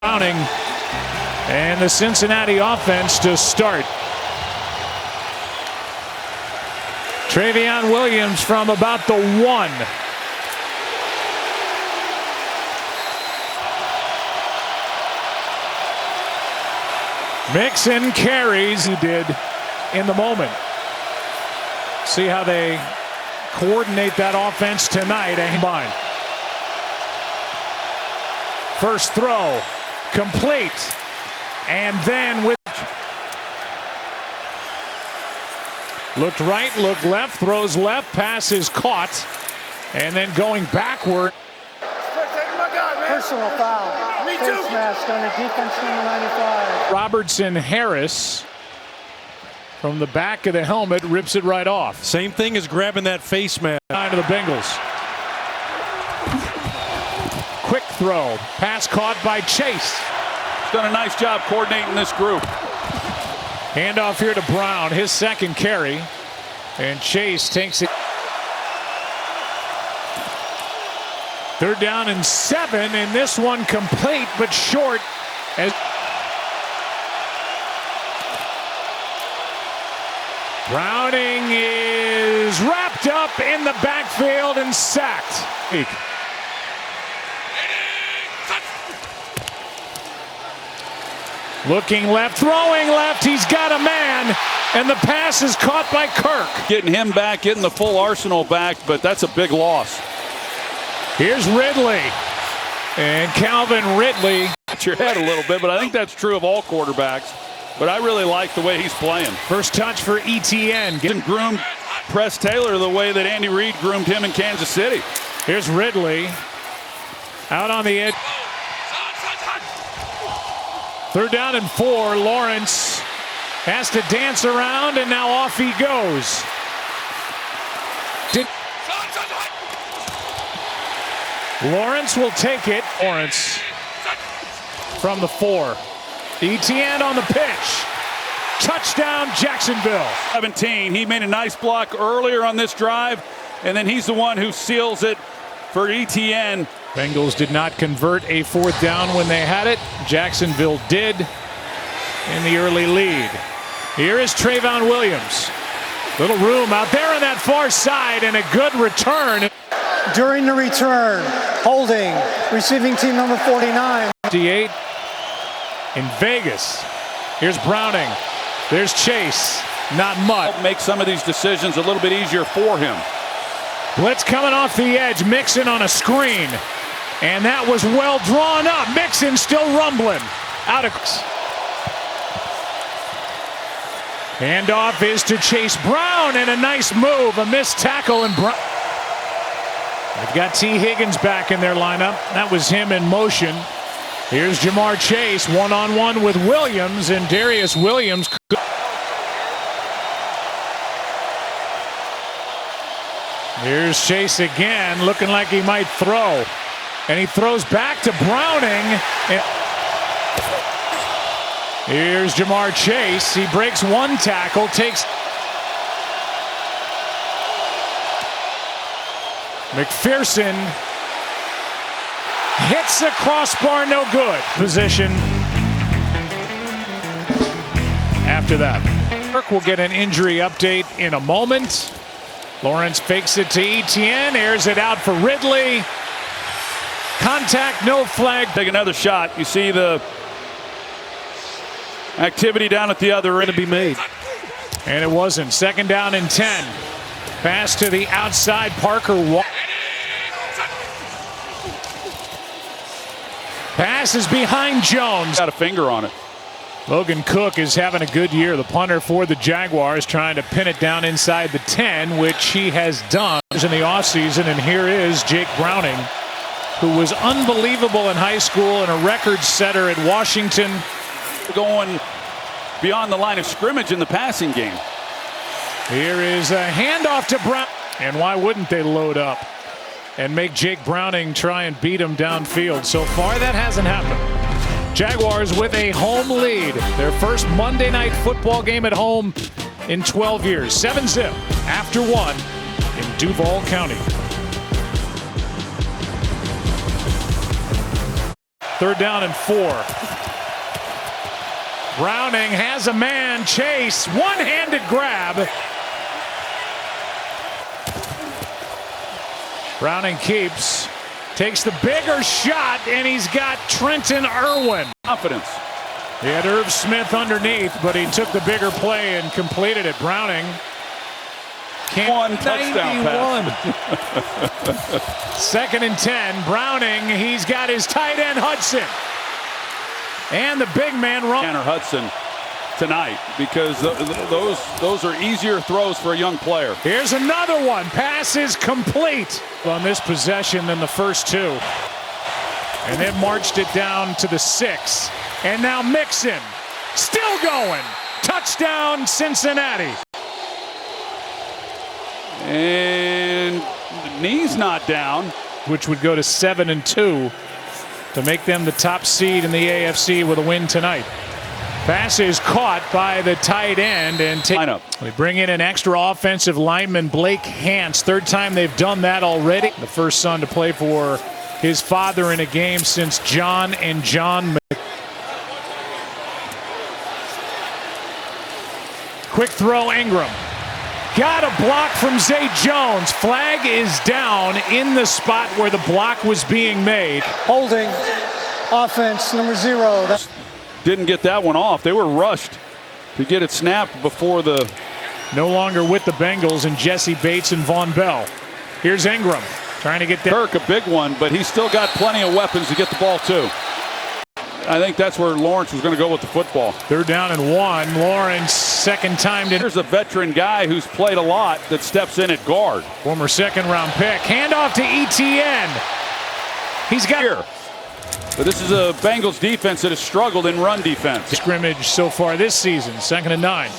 Browning and the Cincinnati offense to start. Travion Williams from about the 1. Mixon carries. He did in the moment. See how they coordinate that offense tonight. And combined. First throw complete, and then with looked right, looked left, throws left, pass is caught, and then going backward. Personal foul. Face mask on the defense number 95. Robertson Harris from the back of the helmet rips it right off. Same thing as grabbing that face mask. To the Bengals. Quick throw, pass caught by Chase. He's done a nice job coordinating this group. Handoff here to Brown, his second carry, and Chase takes it. 3rd down and 7, and this one complete but short. As Browning is wrapped up in the backfield and sacked. Looking left, throwing left, he's got a man, and the pass is caught by Kirk. Getting him back, getting the full arsenal back, but that's a big loss. Here's Ridley, and Calvin Ridley. At your head a little bit, but I think that's true of all quarterbacks. But I really like the way he's playing. First touch for ETN. Getting groomed Press Taylor the way that Andy Reid groomed him in Kansas City. Here's Ridley, out on the edge. 3rd down and 4. Lawrence has to dance around, and now off he goes. Lawrence will take it. Lawrence from the 4. ETN on the pitch. Touchdown, Jacksonville. 17. He made a nice block earlier on this drive, and then he's the one who seals it for ETN. Bengals did not convert a 4th down when they had it. Jacksonville did in the early lead. Here is Travion Williams. Little room out there on that far side, and a good return. During the return, holding, receiving team number 49. 58 in Vegas. Here's Browning. There's Chase. Not much. Make some of these decisions a little bit easier for him. Blitz coming off the edge. Mixon on a screen. And that was well drawn up. Mixon still rumbling. Out of. Handoff is to Chase Brown, and a nice move. A missed tackle, and Brown. They've got T. Higgins back in their lineup. That was him in motion. Here's Jamar Chase one-on-one with Williams, and Darius Williams. Here's Chase again, looking like he might throw. And he throws back to Browning. Here's Jamar Chase. He breaks one tackle, takes. McPherson hits the crossbar, no good. Position after that. Kirk will get an injury update in a moment. Lawrence fakes it to ETN, airs it out for Ridley. Contact, no flag. Take another shot. You see the activity down at the other end to be made. And it wasn't. 2nd down and 10. Pass to the outside. Parker. Pass is behind Jones. Got a finger on it. Logan Cook is having a good year. The punter for the Jaguars, trying to pin it down inside the 10, which he has done in the offseason. And here is Jake Browning, who was unbelievable in high school and a record setter at Washington. Going beyond the line of scrimmage in the passing game. Here is a handoff to Brown. And why wouldn't they load up and make Jake Browning try and beat him downfield? So far, that hasn't happened. Jaguars with a home lead. Their first Monday night football game at home in 12 years. 7-0 after 1 in Duval County. 3rd down and 4. Browning has a man. Chase, one-handed grab. Browning keeps, takes the bigger shot, and he's got Trenton Irwin. Confidence. He had Irv Smith underneath, but he took the bigger play and completed it. Browning. One touchdown pass. 2nd and 10. Browning, he's got his tight end Hudson. And the big man Tanner Hudson tonight, because those are easier throws for a young player. Here's another one. Pass is complete on this possession than the first 2. And then marched it down to the 6. And now Mixon still going. Touchdown Cincinnati. And the knee's not down, which would go to 7 and 2 to make them the top seed in the AFC with a win tonight. Pass is caught by the tight end and we bring in an extra offensive lineman, Blake Hance. 3rd time they've done that already. The first son to play for his father in a game since John and John. Quick throw, Ingram. Got a block from Zay Jones. Flag is down in the spot where the block was being made. Holding. Offense number 0. Didn't get that one off. They were rushed to get it snapped before the. No longer with the Bengals and Jesse Bates and Von Bell. Here's Ingram trying to get that. Kirk, a big one, but he's still got plenty of weapons to get the ball too. I think that's where Lawrence was going to go with the football. 3rd down and 1. Lawrence, 2nd time. There's a veteran guy who's played a lot that steps in at guard. Former 2nd-round pick. Handoff to ETN. He's got here. But this is a Bengals defense that has struggled in run defense. Scrimmage so far this season. 2nd and 9.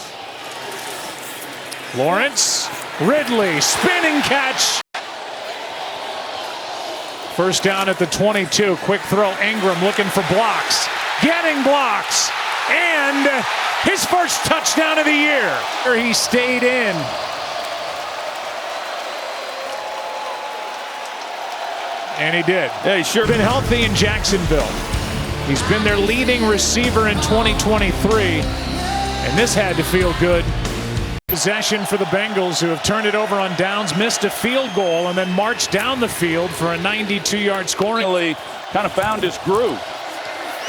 Lawrence, Ridley, spinning catch. 1st down at the 22. Quick throw. Ingram looking for blocks. Getting blocks. And his first touchdown of the year. He stayed in. And he did. Yeah, he's sure been healthy in Jacksonville. He's been their leading receiver in 2023. And this had to feel good. Possession for the Bengals, who have turned it over on downs, missed a field goal, and then marched down the field for a 92-yard scoring. Kind of found his groove.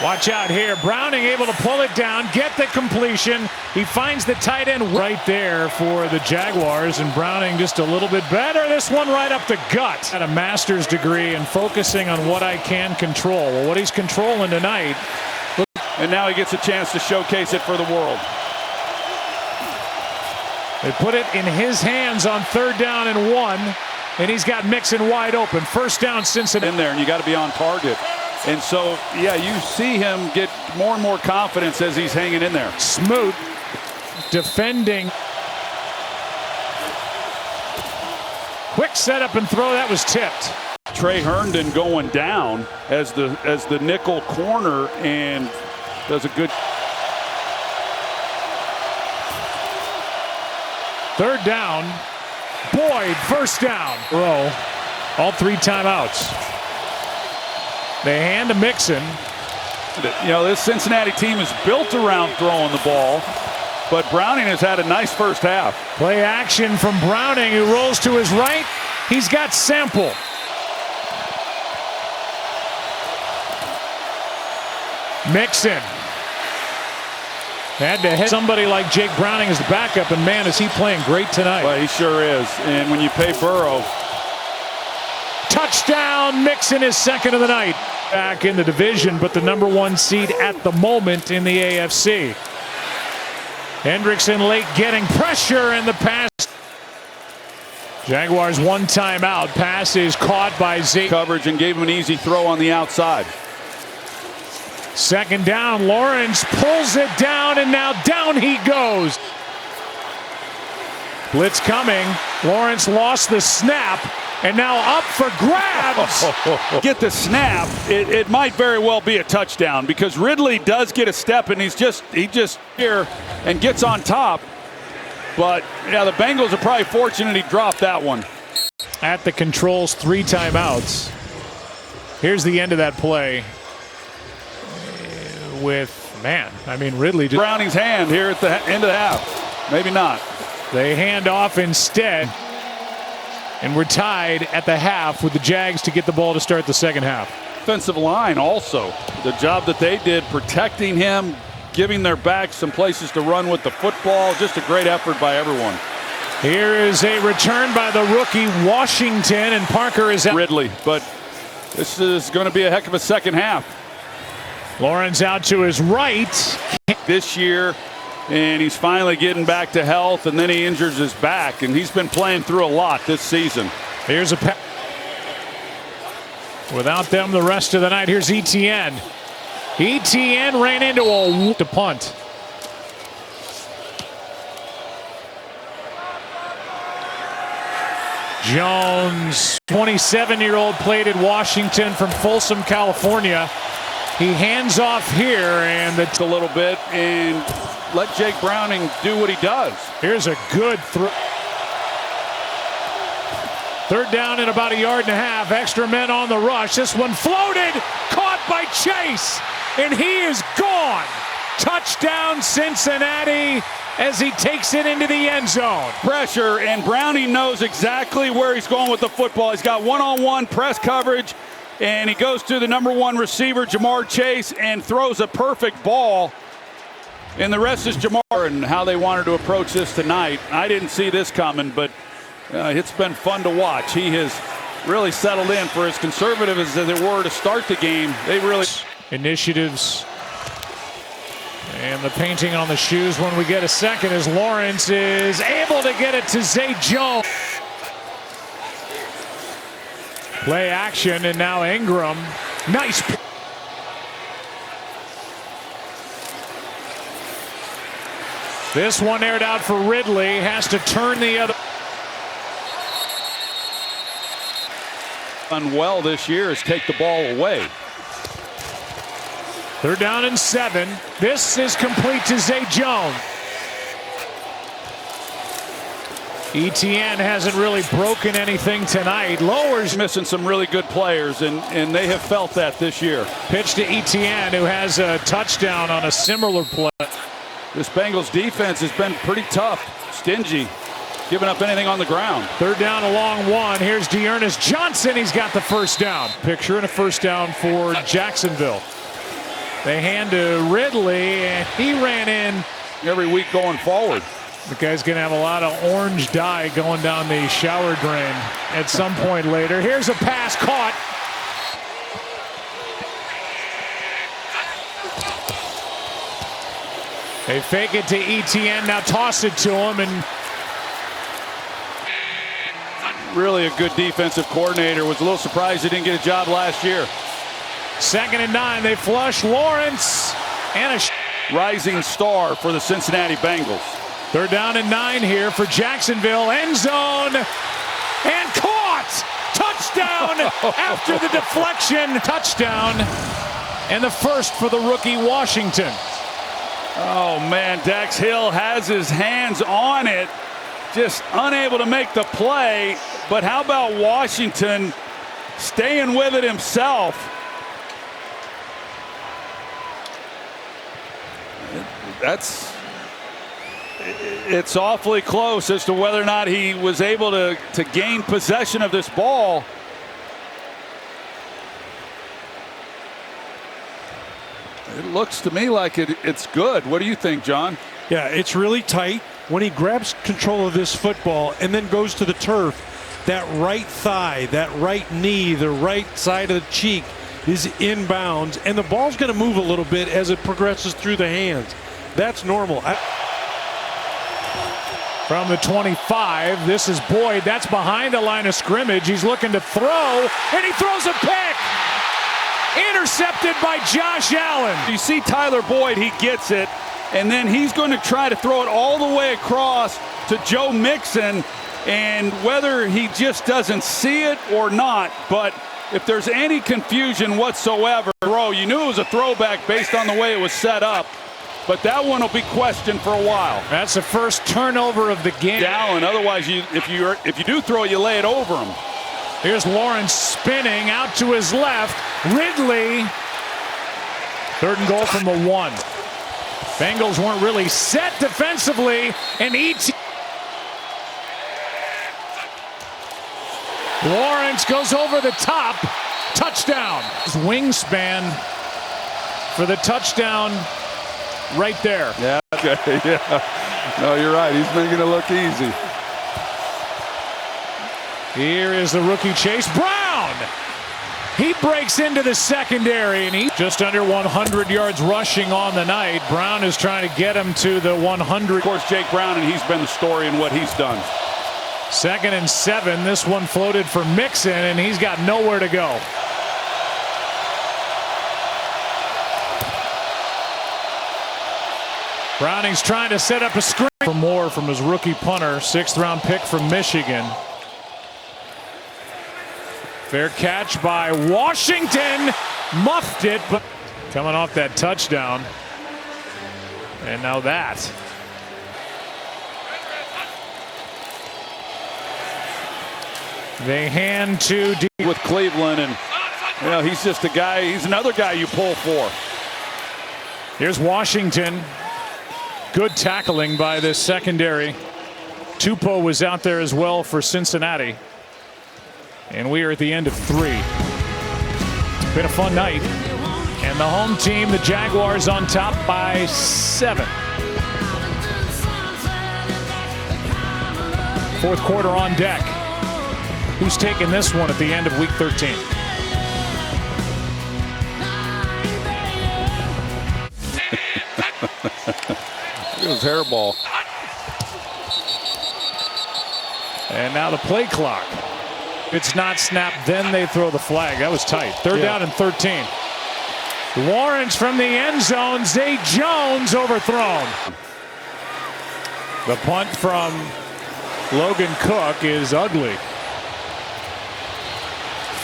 Watch out here. Browning able to pull it down, get the completion. He finds the tight end right there for the Jaguars, and Browning just a little bit better. This one right up the gut. Had a master's degree in focusing on what I can control. Well, what he's controlling tonight. And now he gets a chance to showcase it for the world. They put it in his hands on 3rd down and 1, and he's got Mixon wide open. 1st down, Cincinnati. In there, and you got to be on target. And so, yeah, you see him get more and more confidence as he's hanging in there. Smoot defending. Quick setup and throw. That was tipped. Trey Herndon going down as the nickel corner and does a good. 3rd down. Boyd, 1st down. Row. All 3 timeouts. They hand to Mixon. You know, this Cincinnati team is built around throwing the ball, but Browning has had a nice first half. Play action from Browning, who rolls to his right. He's got Sample. Mixon. Had to hit somebody like Jake Browning as the backup, and man, is he playing great tonight. Well, he sure is. And when you pay Burrow. Touchdown, Mixon is 2nd of the night. Back in the division, but the number 1 seed at the moment in the AFC. Hendrickson late getting pressure, and the pass. Jaguars 1 timeout. Pass is caught by Zay. Coverage and gave him an easy throw on the outside. 2nd down, Lawrence pulls it down, and now down he goes. Blitz coming. Lawrence lost the snap, and now up for grabs. Get the snap. It might very well be a touchdown because Ridley does get a step, and he just here and gets on top. But yeah, the Bengals are probably fortunate he dropped that one. At the controls, 3 timeouts. Here's the end of that play. with, man, I mean, Ridley. Browning's hand here at the end of the half. Maybe not. They hand off instead. And we're tied at the half with the Jags to get the ball to start the second half. Offensive line also. The job that they did protecting him, giving their backs some places to run with the football. Just a great effort by everyone. Here is a return by the rookie Washington, and Parker is out. Ridley, but this is going to be a heck of a second half. Lawrence out to his right. This year, and he's finally getting back to health, and then he injures his back, and he's been playing through a lot this season. Here's a pass. Without them the rest of the night, here's Etienne. Etienne ran into a punt. Jones, 27-year-old, played at Washington from Folsom, California. He hands off here, and a little bit, and let Jake Browning do what he does. Here's a good throw. Third down and about 1.5 yards. Extra men on the rush. This one floated, caught by Chase, and he is gone. Touchdown Cincinnati as he takes it into the end zone. Pressure, and Browning knows exactly where he's going with the football. He's got one-on-one press coverage, and he goes to the number 1 receiver, Jamar Chase, and throws a perfect ball. And the rest is Jamar and how they wanted to approach this tonight. I didn't see this coming, but it's been fun to watch. He has really settled in for as conservative as they were to start the game. They really initiatives. And the painting on the shoes when we get a second as Lawrence is able to get it to Zay Jones. Play action, and now Ingram. Nice. This one aired out for Ridley. Has to turn the other. Done well this year is take the ball away. 3rd down and 7. This is complete to Zay Jones. Etienne hasn't really broken anything tonight. Lowers. Missing some really good players, and they have felt that this year. Pitch to Etienne, who has a touchdown on a similar play. This Bengals defense has been pretty tough, stingy, giving up anything on the ground. 3rd down, a long one. Here's Dearness Johnson. He's got the first down. Picture and a first down for Jacksonville. They hand to Ridley, and he ran in. Every week going forward. The guy's going to have a lot of orange dye going down the shower drain at some point later. Here's a pass caught. They fake it to Etienne, now toss it to him, and really a good defensive coordinator. Was a little surprised he didn't get a job last year. 2nd and 9, they flush Lawrence, and a rising star for the Cincinnati Bengals. 3rd down and 9 here for Jacksonville. End zone, and caught! Touchdown after the deflection. Touchdown, and the first for the rookie Washington. Oh man, Dax Hill has his hands on it, just unable to make the play. But how about Washington staying with it himself? It's awfully close as to whether or not he was able to gain possession of this ball. It looks to me like it's good. What do you think, John? Yeah, it's really tight. When he grabs control of this football and then goes to the turf, that right thigh, that right knee, the right side of the cheek is inbounds, and the ball's going to move a little bit as it progresses through the hands. That's normal. From the 25, this is Boyd. That's behind the line of scrimmage. He's looking to throw, and he throws a pick. Intercepted by Josh Allen. You see Tyler Boyd, he gets it, and then he's going to try to throw it all the way across to Joe Mixon, and whether he just doesn't see it or not, but if there's any confusion whatsoever, you knew it was a throwback based on the way it was set up. But that one will be questioned for a while. That's the first turnover of the game. Allen, otherwise, if you do throw it, you lay it over him. Here's Lawrence spinning out to his left. Ridley 3rd and goal from the 1. Bengals weren't really set defensively, and Lawrence goes over the top. Touchdown. His wingspan for the touchdown right there. Yeah, okay, yeah. No, you're right. He's making it look easy. Here is the rookie Chase Brown. He breaks into the secondary, and he's just under 100 yards rushing on the night. Brown is trying to get him to the 100. Of course, Jake Brown, and he's been the story in what he's done. 2nd and 7. This one floated for Mixon, and he's got nowhere to go. Browning's trying to set up a screen for more from his rookie punter, 6th-round pick from Michigan. Fair catch by Washington, muffed it, but coming off that touchdown. And now that. They hand to with Cleveland, and you know, he's just a guy. He's another guy you pull for. Here's Washington. Good tackling by this secondary. Tupou was out there as well for Cincinnati. And we are at the end of 3. It's been a fun night. And the home team, the Jaguars, on top by 7. 4th quarter on deck. Who's taking this one at the end of week 13? It was hairball. And now the play clock. If it's not snapped, then they throw the flag. That was tight. 3rd down and 13. Lawrence from the end zone. Zay Jones overthrown. The punt from Logan Cook is ugly.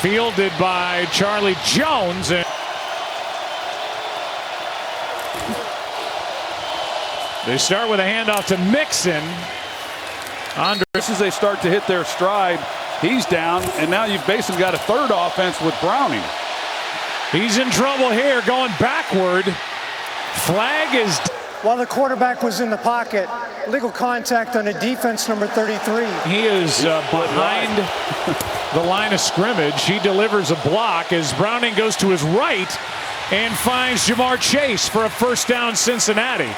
Fielded by Charlie Jones. They start with a handoff to Mixon. Just as they start to hit their stride, he's down, and now you've basically got a 3rd offense with Browning. He's in trouble here, going backward. Flag is. While the quarterback was in the pocket, illegal contact on a defense number 33. He is behind the line of scrimmage. He delivers a block as Browning goes to his right and finds Jamar Chase for a 1st down, Cincinnati.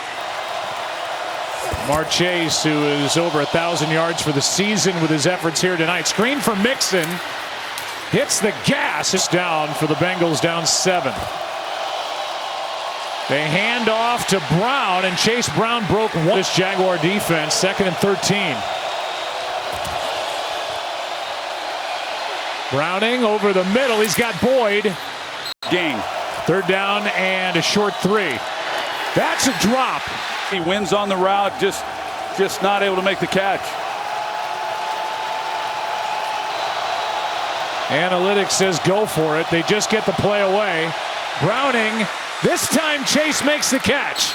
Jamar Chase, who is over 1,000 yards for the season with his efforts here tonight. Screen for Mixon. Hits the gas. It's down for the Bengals, down 7. They hand off to Brown, and Chase Brown broke one. This Jaguar defense, 2nd and 13. Browning over the middle. He's got Boyd. Gain. 3rd down and a short 3. That's a drop. He wins on the route, just not able to make the catch. Analytics says go for it. They just get the play away. Browning. This time Chase makes the catch.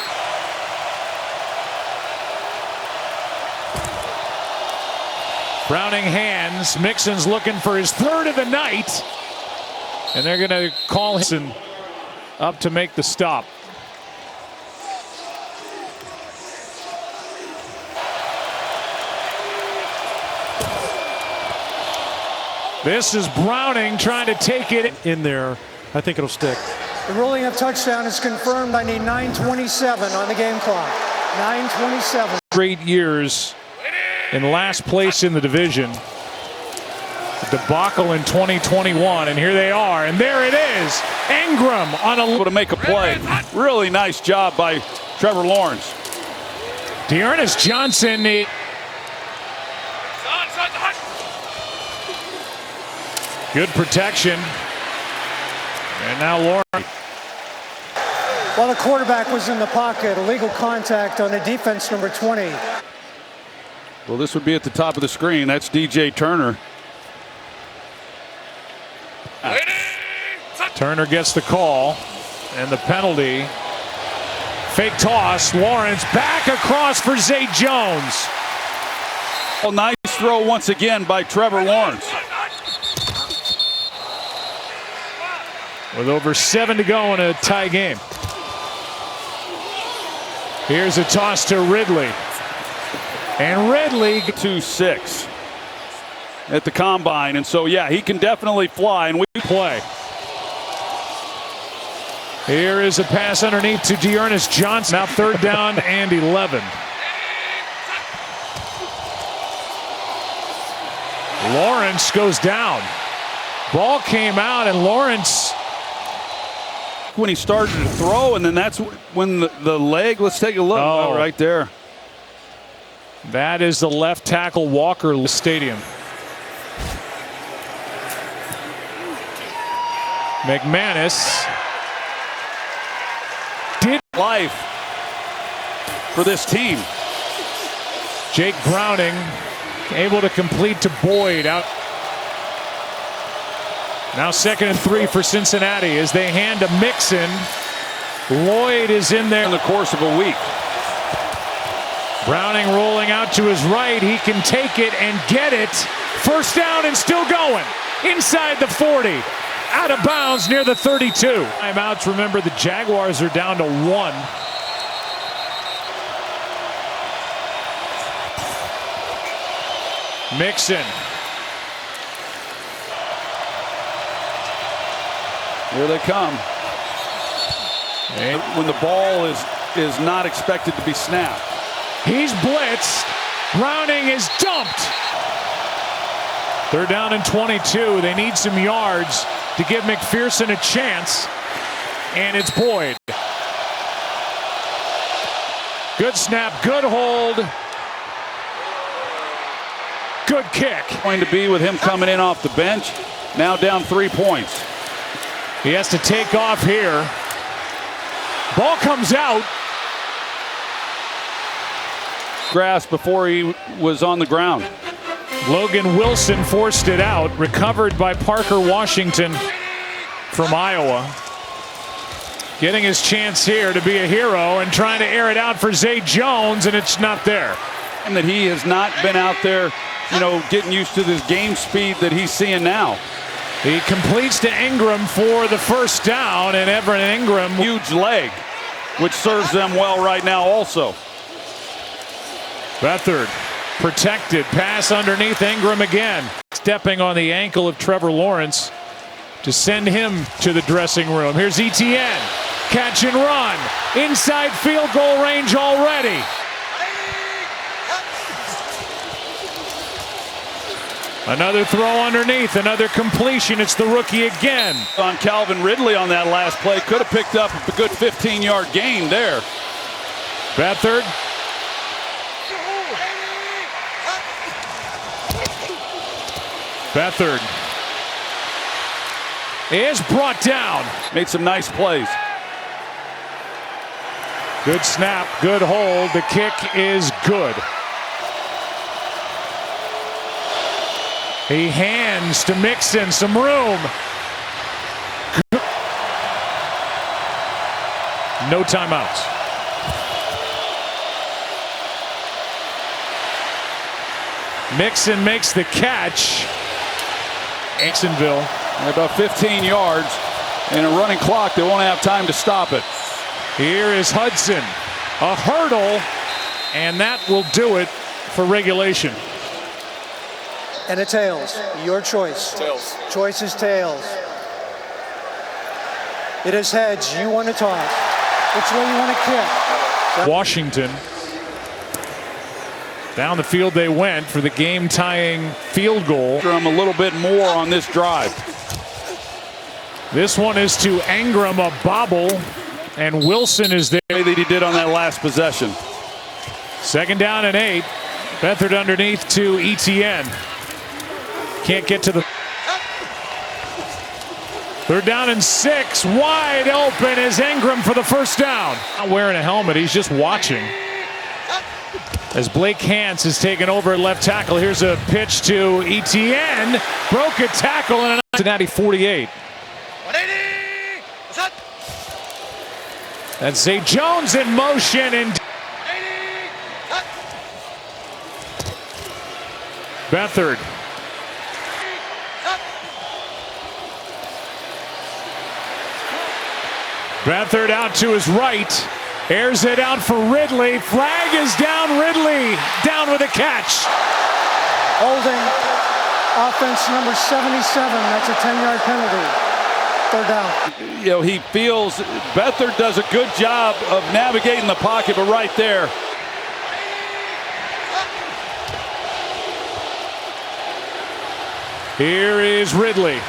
Browning hands. Mixon's looking for his 3rd of the night. And they're going to call him up to make the stop. This is Browning trying to take it in there. I think it'll stick. The ruling of touchdown is confirmed. I need 9:27 on the game clock. 9:27. Great years in last place in the division. The debacle in 2021, and here they are, and there it is. Ingram on a able to make a play. Really nice job by Trevor Lawrence. Dearness Johnson. Good protection. And now Lawrence. While the quarterback was in the pocket, illegal contact on the defense number 20. Well, this would be at the top of the screen. That's DJ Turner. Turner gets the call and the penalty. Fake toss. Lawrence back across for Zay Jones. Well, nice throw once again by Trevor Lawrence. With over 7 to go in a tie game. Here's a toss to Ridley. And Ridley 2.6 at the combine. And so, yeah, he can definitely fly. And we play. Here is a pass underneath to Dearness Johnson. Now 3rd down and 11. Lawrence goes down. Ball came out, and Lawrence, when he started to throw, and then that's when the leg, let's take a look. Oh, right there. That is the left tackle Walker Stadium. McManus did life for this team. Jake Browning able to complete to Boyd out. Now 2nd and 3 for Cincinnati as they hand to Mixon. Lloyd is in there in the course of a week. Browning rolling out to his right. He can take it and get it. 1st down and still going. Inside the 40. Out of bounds near the 32. Timeouts. Remember, the Jaguars are down to 1. Mixon. Here they come. And when the ball is not expected to be snapped. He's blitzed. Browning is dumped. 3rd down and 22. They need some yards to give McPherson a chance. And it's Boyd. Good snap, good hold. Good kick. Going to be with him coming in off the bench. Now down 3 points. He has to take off here. Ball comes out. Grass before he was on the ground. Logan Wilson forced it out. Recovered by Parker Washington from Iowa. Getting his chance here to be a hero and trying to air it out for Zay Jones, and it's not there. And that he has not been out there, you know, getting used to this game speed that he's seeing now. He completes to Ingram for the 1st down, and Everett Ingram. Huge leg, which serves them well right now also. Beathard protected. Pass underneath Ingram again. Stepping on the ankle of Trevor Lawrence to send him to the dressing room. Here's Etienne. Catch and run. Inside field goal range already. Another throw underneath, another completion. It's the rookie again. On Calvin Ridley on that last play. Could have picked up a good 15-yard gain there. Beathard. Beathard is brought down. Made some nice plays. Good snap, good hold. The kick is good. He hands to Mixon, some room. No timeouts. Mixon makes the catch. Jacksonville. About 15 yards and a running clock. They won't have time to stop it. Here is Hudson. A hurdle, and that will do it for regulation. And a tails. Your choice. Tails. Choice is tails. It is heads. You want to toss. Which way you want to kick? Washington. Down the field they went for the game-tying field goal. A little bit more on this drive. This one is to Ingram, a bobble, and Wilson is there. That he did on that last possession. 2nd down and 8. Beathard underneath to Etienne. Can't get to the 3rd down and 6. Wide open is Ingram for the 1st down. Not wearing a helmet, he's just watching. As Blake Hance is taken over at left tackle. Here's a pitch to Etienne. Broke a tackle and a Cincinnati 48. That's Zay Jones in motion and Beathard. Beathard out to his right. Airs it out for Ridley. Flag is down. Ridley down with a catch. Holding offense number 77. That's a 10-yard penalty. Third down. You know, he feels Beathard does a good job of navigating the pocket, but right there. Here is Ridley.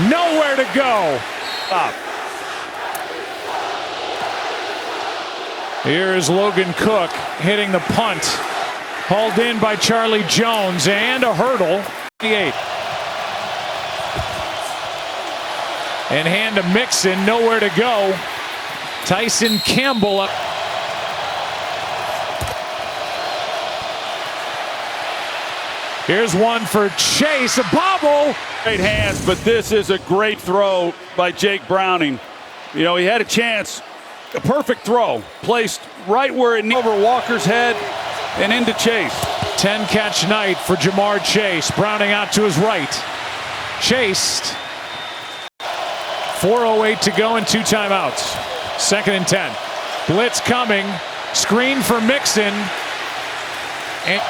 Nowhere to go. Stop. Here is Logan Cook hitting the punt. Hauled in by Charlie Jones and a hurdle. 28. And hand to Mixon, nowhere to go. Tyson Campbell up. Here's one for Chase, a bobble. Great hands, but this is a great throw by Jake Browning. You know, he had a chance, a perfect throw, placed right where it needed, over Walker's head and into Chase. 10-catch night for Jamar Chase. Browning out to his right. Chased. 4:08 to go and 2 timeouts. 2nd and 10. Blitz coming. Screen for Mixon. And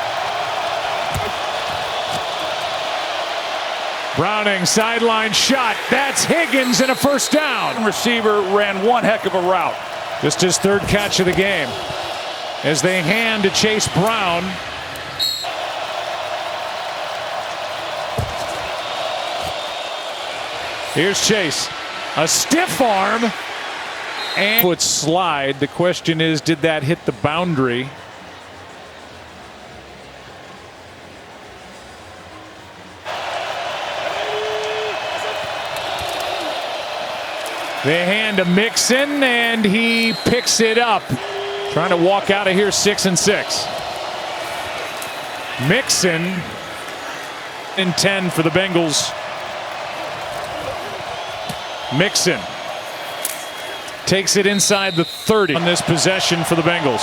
Browning sideline shot. That's Higgins and a first down. Receiver ran one heck of a route. Just his 3rd catch of the game. As they hand to Chase Brown. Here's Chase. A stiff arm and foot slide. The question is, did that hit the boundary? They hand to Mixon and he picks it up. Trying to walk out of here 6 and 6. Mixon in 10 for the Bengals. Mixon takes it inside the 30 on this possession for the Bengals.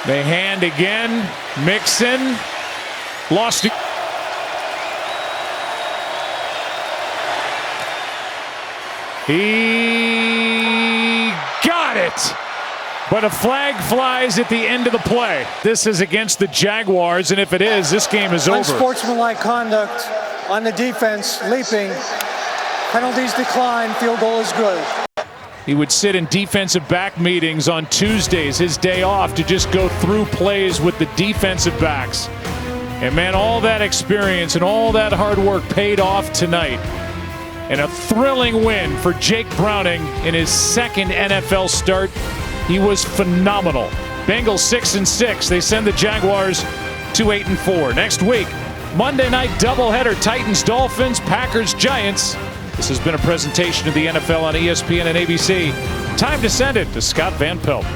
They hand again. Mixon lost it. He got it. But a flag flies at the end of the play. This is against the Jaguars, and if it is, this game is over. Unsportsmanlike conduct on the defense, leaping. Penalties decline, field goal is good. He would sit in defensive back meetings on Tuesdays, his day off, to just go through plays with the defensive backs. And man, all that experience and all that hard work paid off tonight. And a thrilling win for Jake Browning in his 2nd NFL start. He was phenomenal. Bengals 6 and 6. They send the Jaguars to 8 and 4. Next week, Monday night doubleheader, Titans, Dolphins, Packers, Giants. This has been a presentation of the NFL on ESPN and ABC. Time to send it to Scott Van Pelt.